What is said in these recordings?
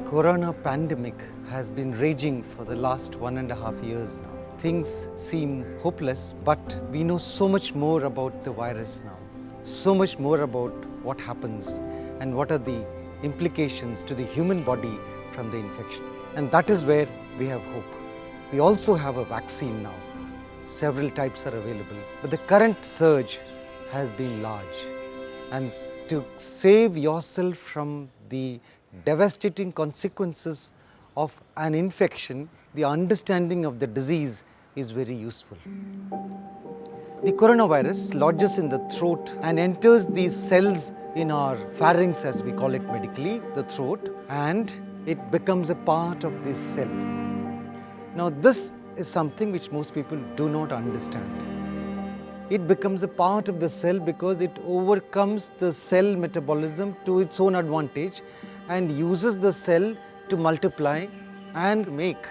corona pandemic has been raging for the last 1.5 years now. Things seem hopeless, but we know so much more about the virus now. So much more about what happens and what are the implications to the human body from the infection. And that is where we have hope. We also have a vaccine now. Several types are available, but the current surge has been large. And to save yourself from the devastating consequences of an infection, the understanding of the disease is very useful. The coronavirus lodges in the throat and enters these cells in our pharynx, as we call it medically, the throat, and it becomes a part of this cell. Now, this is something which most people do not understand. It becomes a part of the cell because it overcomes the cell metabolism to its own advantage and uses the cell to multiply and make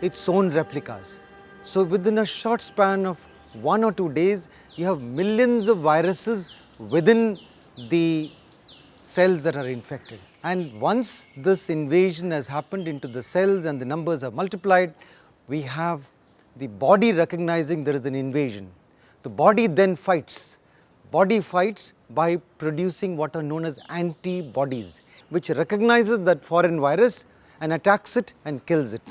its own replicas. So within a short span of 1 or 2 days, you have millions of viruses within the cells that are infected. And once this invasion has happened into the cells and the numbers are multiplied, we have the body recognizing there is an invasion. The body then fights. Body fights by producing what are known as antibodies, which recognizes that foreign virus and attacks it and kills it.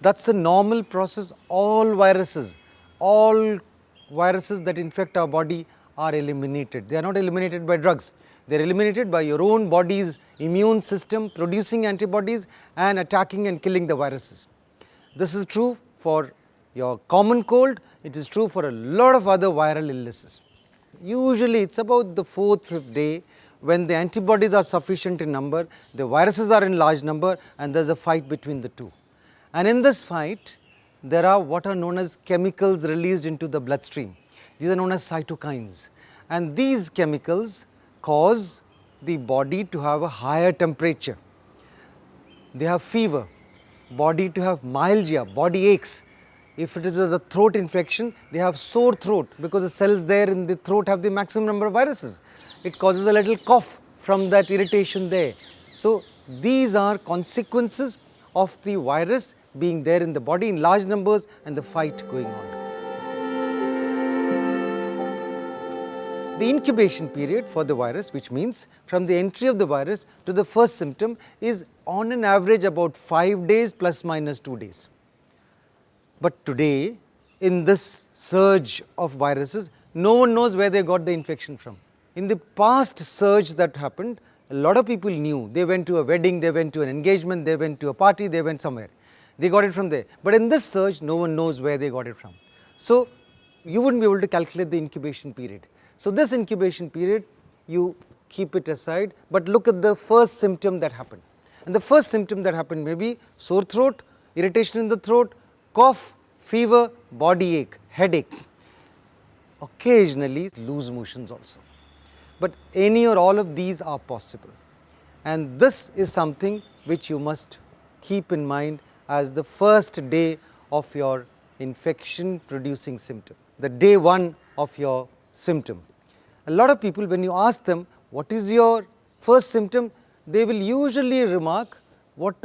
That's the normal process. All viruses that infect our body are eliminated. They are not eliminated by drugs. They are eliminated by your own body's immune system producing antibodies and attacking and killing the viruses. This is true for your common cold. It is true for a lot of other viral illnesses. Usually it's about the 4th, 5th day when the antibodies are sufficient in number, the viruses are in large number, and there's a fight between the two. And in this fight, there are what are known as chemicals released into the bloodstream. These are known as cytokines. And these chemicals cause the body to have a higher temperature. They have fever, body to have myalgia, body aches. If it is a throat infection, they have sore throat because the cells there in the throat have the maximum number of viruses. It causes a little cough from that irritation there. So these are consequences of the virus being there in the body in large numbers and the fight going on. The incubation period for the virus, which means from the entry of the virus to the first symptom, is on an average about 5 days plus minus 2 days. But today, in this surge of viruses, no one knows where they got the infection from. In the past surge that happened, a lot of people knew. They went to a wedding, they went to an engagement, they went to a party, they went somewhere. They got it from there. But in this surge, no one knows where they got it from. So you wouldn't be able to calculate the incubation period. So this incubation period, you keep it aside, but look at the first symptom that happened. And the first symptom that happened may be sore throat, irritation in the throat, cough, fever, body ache, headache, occasionally loose motions also. But any or all of these are possible. And this is something which you must keep in mind as the first day of your infection producing symptom, the day 1 of your symptom. A lot of people, when you ask them what is your first symptom, they will usually remark what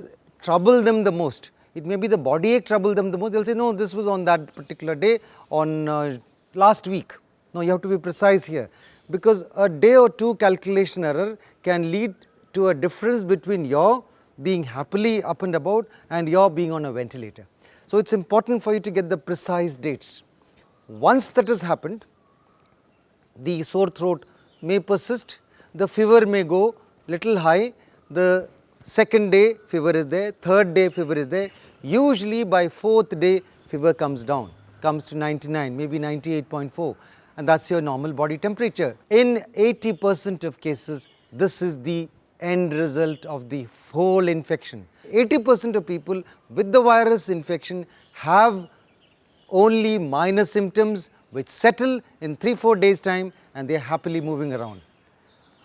troubled them the most. It may be the body ache troubled them the most. They'll say, no, this was on that particular day, on last week. No, you have to be precise here, because a day or two calculation error can lead to a difference between your being happily up and about and your being on a ventilator. So it's important for you to get the precise dates. Once that has happened, the sore throat may persist, the fever may go little high, the second day fever is there, third day fever is there. Usually by 4th day fever comes down, comes to 99, maybe 98.4, and that's your normal body temperature. In 80% of cases, this is the end result of the whole infection. 80% of people with the virus infection have only minor symptoms which settle in 3-4 days time and they are happily moving around.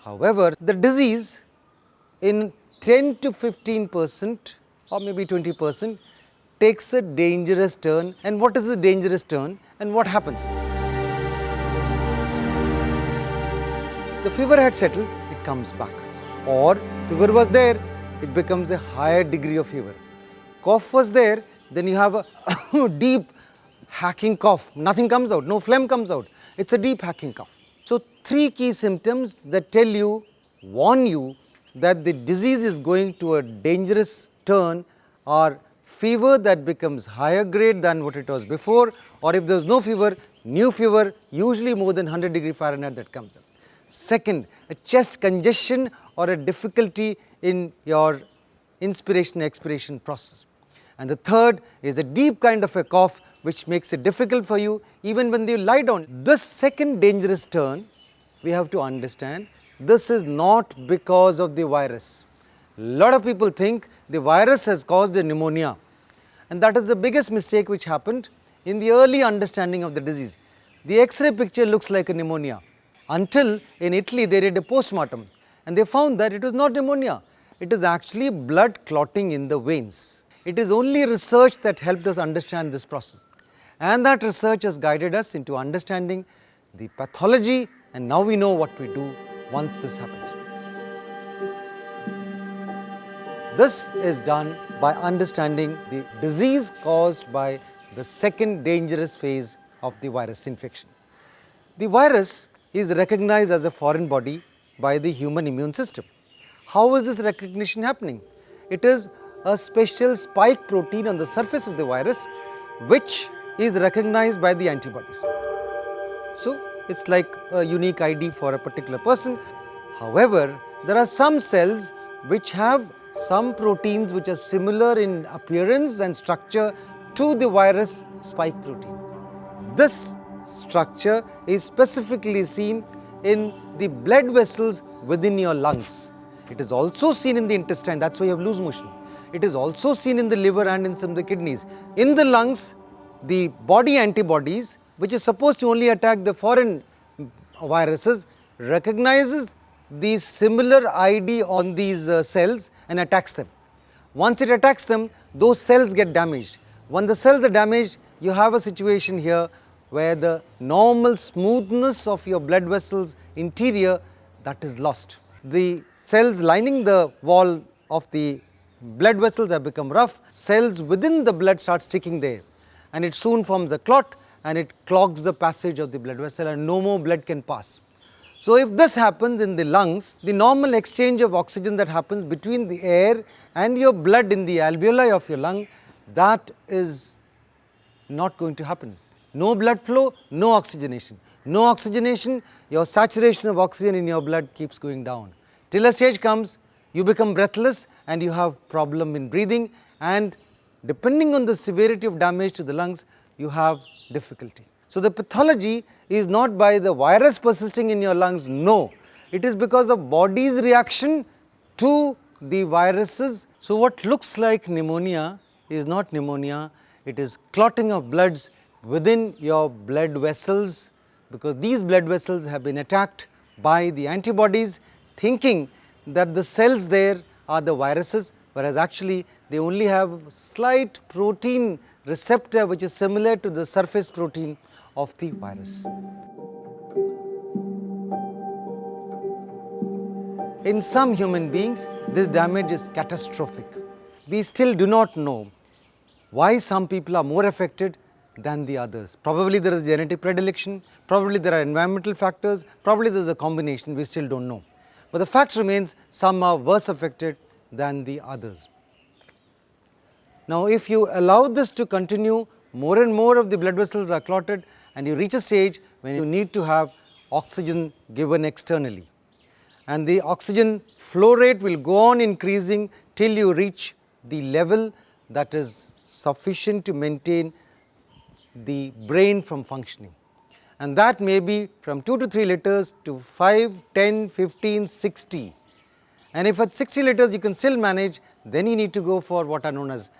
However, the disease in 10 to 15% or maybe 20% takes a dangerous turn. And what is the dangerous turn and what happens? The fever had settled, it comes back. Or fever was there, it becomes a higher degree of fever. Cough was there, then you have a deep hacking cough. Nothing comes out, no phlegm comes out. It's a deep hacking cough. So, three key symptoms that tell you, warn you that the disease is going to a dangerous turn are fever that becomes higher grade than what it was before, or if there is no fever, new fever, usually more than 100 degree Fahrenheit that comes up. Second, a chest congestion or a difficulty in your inspiration expiration process. And the third is a deep kind of a cough which makes it difficult for you even when you lie down. This second dangerous turn, we have to understand, this is not because of the virus. A lot of people think the virus has caused a pneumonia, and that is the biggest mistake which happened in the early understanding of the disease. The X-ray picture looks like a pneumonia until in Italy they did a post-mortem and they found that it was not pneumonia, it is actually blood clotting in the veins. It is only research that helped us understand this process, and that research has guided us into understanding the pathology, and now we know what we do once this happens. This is done by understanding the disease caused by the second dangerous phase of the virus infection. The virus is recognized as a foreign body by the human immune system. How is this recognition happening? It is a special spike protein on the surface of the virus which is recognized by the antibodies. So, it is like a unique ID for a particular person. However, there are some cells which have some proteins which are similar in appearance and structure to the virus spike protein. This structure is specifically seen in the blood vessels within your lungs. It is also seen in the intestine, that is why you have loose motion. It is also seen in the liver and in some of the kidneys. In the lungs, the body antibodies, which is supposed to only attack the foreign viruses, recognizes the similar ID on these cells and attacks them. Once it attacks them, those cells get damaged. When the cells are damaged, you have a situation here where the normal smoothness of your blood vessels interior, that is lost. The cells lining the wall of the blood vessels have become rough, cells within the blood start sticking there, and it soon forms a clot and it clogs the passage of the blood vessel and no more blood can pass. So, if this happens in the lungs, the normal exchange of oxygen that happens between the air and your blood in the alveoli of your lung, that is not going to happen. No blood flow, no oxygenation. No oxygenation, your saturation of oxygen in your blood keeps going down. Till a stage comes, you become breathless and you have problem in breathing, and depending on the severity of damage to the lungs, you have difficulty. So, the pathology is not by the virus persisting in your lungs, no. It is because of body's reaction to the viruses. So, what looks like pneumonia is not pneumonia, it is clotting of bloods within your blood vessels, because these blood vessels have been attacked by the antibodies, thinking that the cells there are the viruses, whereas actually they only have slight protein receptor which is similar to the surface protein of the virus. In some human beings, this damage is catastrophic. We still do not know why some people are more affected than the others. Probably there is genetic predilection, probably there are environmental factors, probably there is a combination, we still do not know. But the fact remains, some are worse affected than the others. Now, if you allow this to continue, more and more of the blood vessels are clotted and you reach a stage when you need to have oxygen given externally. And the oxygen flow rate will go on increasing till you reach the level that is sufficient to maintain the brain from functioning. And that may be from 2 to 3 liters to 5, 10, 15, 60. And if at 60 liters you can still manage, then you need to go for what are known as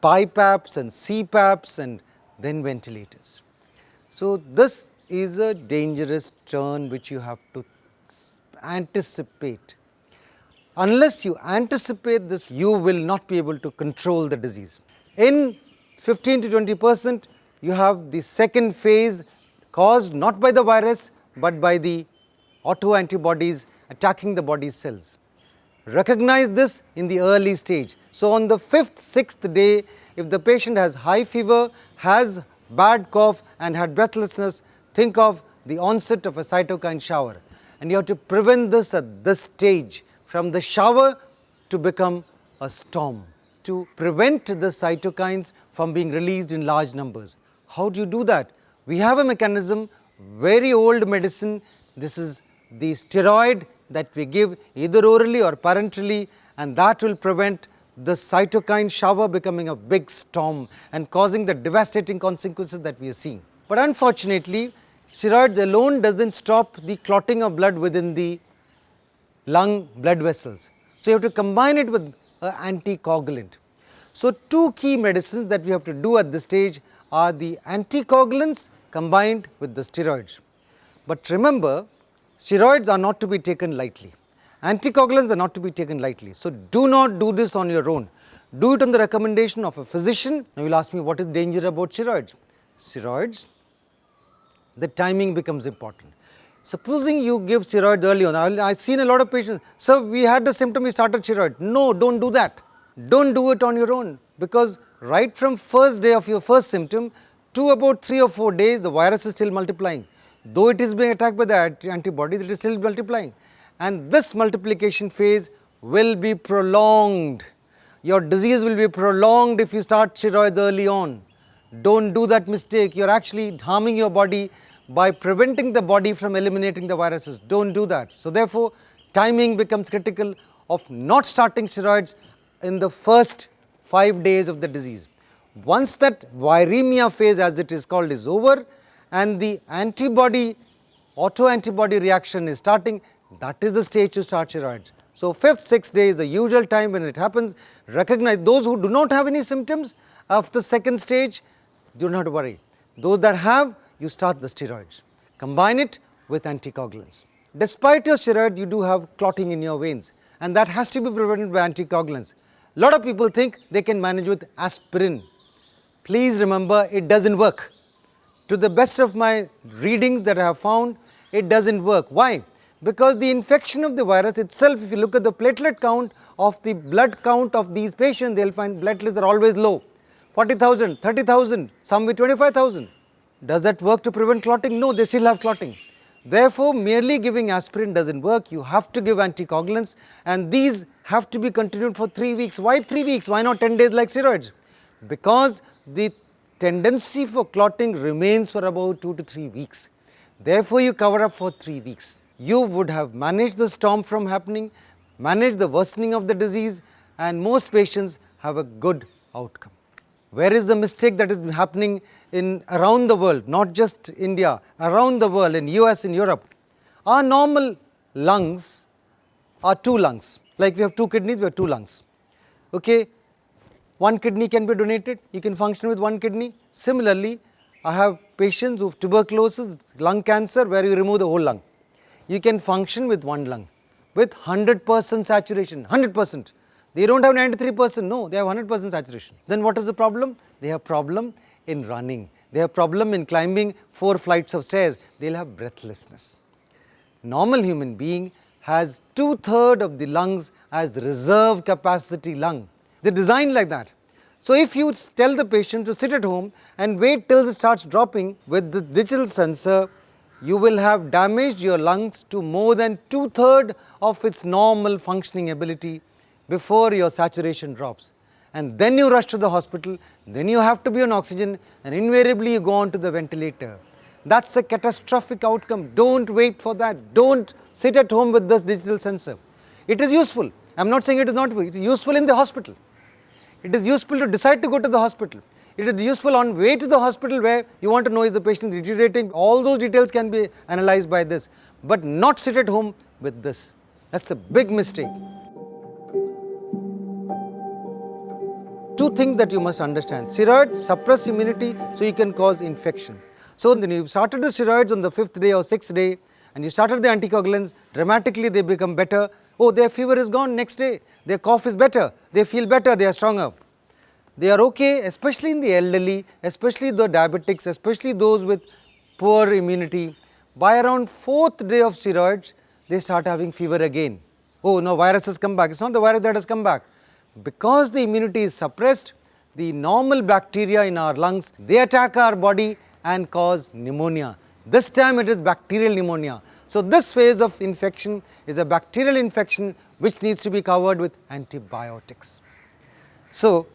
BiPAPs and CPAPs and then ventilators. So, this is a dangerous turn which you have to anticipate. Unless you anticipate this, you will not be able to control the disease. In 15 to 20%, you have the second phase caused not by the virus, but by the autoantibodies attacking the body's cells. recognize this in the early stage. So on the 5th, 6th day, if the patient has high fever, has bad cough and had breathlessness, think of the onset of a cytokine shower. And you have to prevent this at this stage, from the shower to become a storm, to prevent the cytokines from being released in large numbers. How do you do that? We have a mechanism, very old medicine. This is the steroid that we give either orally or parenterally, and that will prevent the cytokine shower becoming a big storm and causing the devastating consequences that we are seeing. But unfortunately, steroids alone doesn't stop the clotting of blood within the lung blood vessels. So you have to combine it with an anticoagulant. So two key medicines that we have to do at this stage are the anticoagulants combined with the steroids. But remember, steroids are not to be taken lightly. Anticoagulants are not to be taken lightly. So do not do this on your own. Do it on the recommendation of a physician. Now you will ask me, what is danger about steroids? Steroids, the timing becomes important. Supposing you give steroids early on, I've seen a lot of patients, sir, we had the symptom, we started steroid. No, don't do that. Don't do it on your own, because right from first day of your first symptom to about 3 or 4 days, the virus is still multiplying. Though it is being attacked by the antibodies, it is still multiplying. And this multiplication phase will be prolonged. Your disease will be prolonged if you start steroids early on. Don't do that mistake. You're actually harming your body by preventing the body from eliminating the viruses. Don't do that. So therefore, timing becomes critical of not starting steroids in the first 5 days of the disease. Once that viremia phase, as it is called, is over and the autoantibody reaction is starting, that is the stage to start steroids. So 5th, 6th day is the usual time when it happens. Recognize those who do not have any symptoms of the second stage, do not worry. Those that have, you start the steroids. Combine it with anticoagulants. Despite your steroid, you do have clotting in your veins, and that has to be prevented by anticoagulants. A lot of people think they can manage with aspirin. Please remember, it doesn't work. To the best of my readings that I have found, it doesn't work. Why? Because the infection of the virus itself, if you look at the platelet count of the blood count of these patients, they will find platelets are always low. 40,000, 30,000, some with 25,000. Does that work to prevent clotting? No, they still have clotting. Therefore, merely giving aspirin doesn't work. You have to give anticoagulants, and these have to be continued for 3 weeks. Why 3 weeks? Why not 10 days like steroids? Because the tendency for clotting remains for about 2 to 3 weeks. Therefore, you cover up for 3 weeks. You would have managed the storm from happening, managed the worsening of the disease, and most patients have a good outcome. Where is the mistake that is happening around the world, not just India, around the world, in US, in Europe? Our normal lungs are 2 lungs. Like we have 2 kidneys, we have 2 lungs. Okay, 1 kidney can be donated, you can function with 1 kidney. Similarly, I have patients who have tuberculosis, lung cancer, where you remove the whole lung. You can function with 1 lung, with 100% saturation, 100%. They don't have 93%, no, they have 100% saturation. Then what is the problem? They have problem in running. They have problem in climbing 4 flights of stairs. They will have breathlessness. Normal human being has 2/3 of the lungs as reserve capacity lung. They are designed like that. So if you tell the patient to sit at home and wait till it starts dropping with the digital sensor, you will have damaged your lungs to more than 2/3 of its normal functioning ability before your saturation drops. And then you rush to the hospital, then you have to be on oxygen, and invariably you go on to the ventilator. That's a catastrophic outcome. Don't wait for that. Don't sit at home with this digital sensor. It is useful. I am not saying it is not. It is useful in the hospital. It is useful to decide to go to the hospital. It is useful on way to the hospital where you want to know is the patient deteriorating. All those details can be analyzed by this, but not sit at home with this. That's a big mistake. 2 things that you must understand. Steroids suppress immunity, so you can cause infection. So then you started the steroids on the 5th day or 6th day, and you started the anticoagulants, dramatically they become better. Oh, their fever is gone next day, their cough is better, they feel better, they are stronger. They are okay, especially in the elderly, especially the diabetics, especially those with poor immunity. By around 4th day of steroids, they start having fever again. oh no, virus has come back. It's not the virus that has come back. Because the immunity is suppressed, the normal bacteria in our lungs, they attack our body and cause pneumonia. This time it is bacterial pneumonia. So this phase of infection is a bacterial infection which needs to be covered with antibiotics. So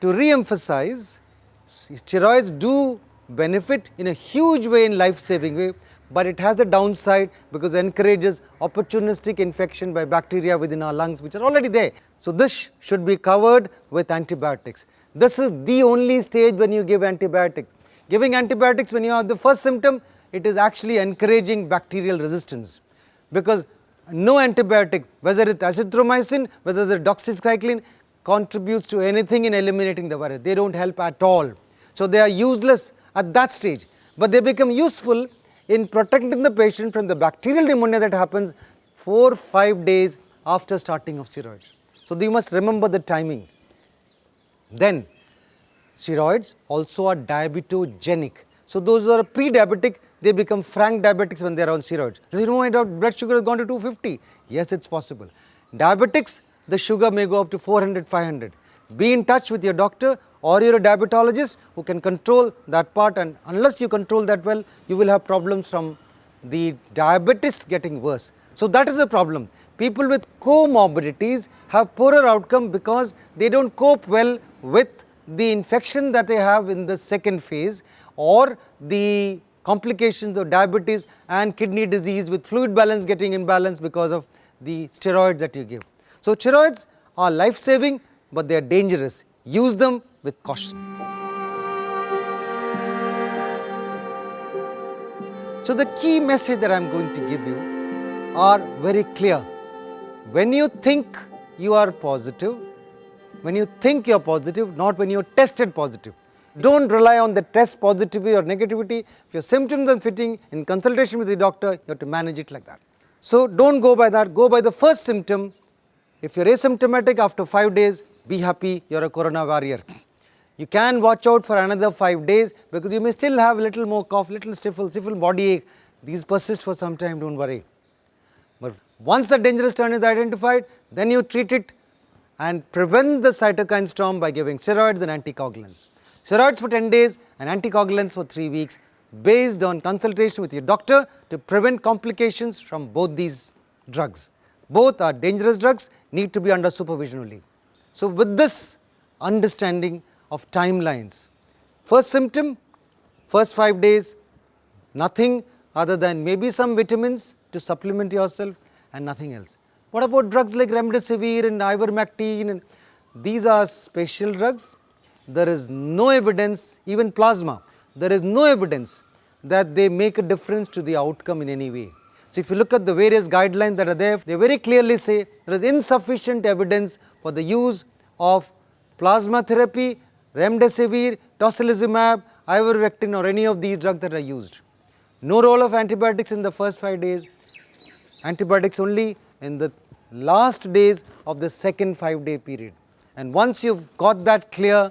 to re-emphasize, steroids do benefit in a huge way, in life-saving way, but it has a downside because it encourages opportunistic infection by bacteria within our lungs which are already there. So this should be covered with antibiotics. This is the only stage when you give antibiotics. Giving antibiotics when you have the first symptom, it is actually encouraging bacterial resistance, because no antibiotic, whether it's azithromycin, whether it's doxycycline, contributes to anything in eliminating the virus. They don't help at all. So they are useless at that stage, but they become useful in protecting the patient from the bacterial pneumonia that happens 4-5 days after starting of steroids. So you must remember the timing. Then steroids also are diabetogenic. So those who are pre-diabetic, they become frank diabetics when they are on steroids. You know, my blood sugar has gone to 250. Yes, it's possible. Diabetics, the sugar may go up to 400, 500. Be in touch with your doctor or your diabetologist who can control that part, and unless you control that well, you will have problems from the diabetes getting worse. So that is the problem. People with comorbidities have poorer outcome because they don't cope well with the infection that they have in the second phase, or the complications of diabetes and kidney disease with fluid balance getting imbalanced because of the steroids that you give. So steroids are life-saving, but they are dangerous. Use them with caution. So the key message that I am going to give you are very clear. When you think you are positive, when you think you are positive, not when you are tested positive. Don't rely on the test positivity or negativity. If your symptoms are fitting, in consultation with the doctor, you have to manage it like that. So don't go by that, go by the first symptom. If you are asymptomatic after 5 days, be happy, you are a corona warrior. You can watch out for another 5 days because you may still have a little more cough, little stifle body ache. These persist for some time, don't worry. But once the dangerous turn is identified, then you treat it and prevent the cytokine storm by giving steroids and anticoagulants. Steroids for 10 days and anticoagulants for 3 weeks based on consultation with your doctor to prevent complications from both these drugs. Both are dangerous drugs, need to be under supervision only. So with this understanding of timelines, first symptom, first 5 days, nothing other than maybe some vitamins to supplement yourself and nothing else. What about drugs like remdesivir and ivermectin? And these are special drugs. There is no evidence, even plasma, there is no evidence that they make a difference to the outcome in any way. So if you look at the various guidelines that are there, they very clearly say there is insufficient evidence for the use of plasma therapy, remdesivir, tocilizumab, ivermectin or any of these drugs that are used. No role of antibiotics in the first 5 days, antibiotics only in the last days of the second 5-day period. And once you've got that clear,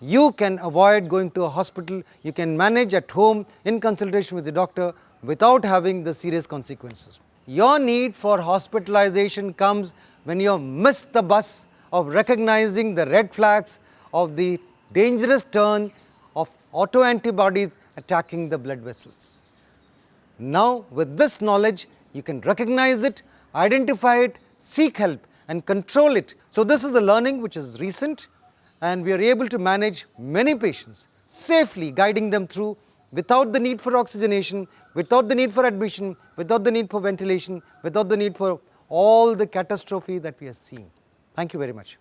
you can avoid going to a hospital, you can manage at home in consultation with the doctor without having the serious consequences. Your need for hospitalization comes when you have missed the bus of recognizing the red flags of the dangerous turn of autoantibodies attacking the blood vessels. Now with this knowledge, you can recognize it, identify it, seek help and control it. So this is the learning which is recent, and we are able to manage many patients safely, guiding them through without the need for oxygenation, without the need for admission, without the need for ventilation, without the need for all the catastrophe that we are seeing. Thank you very much.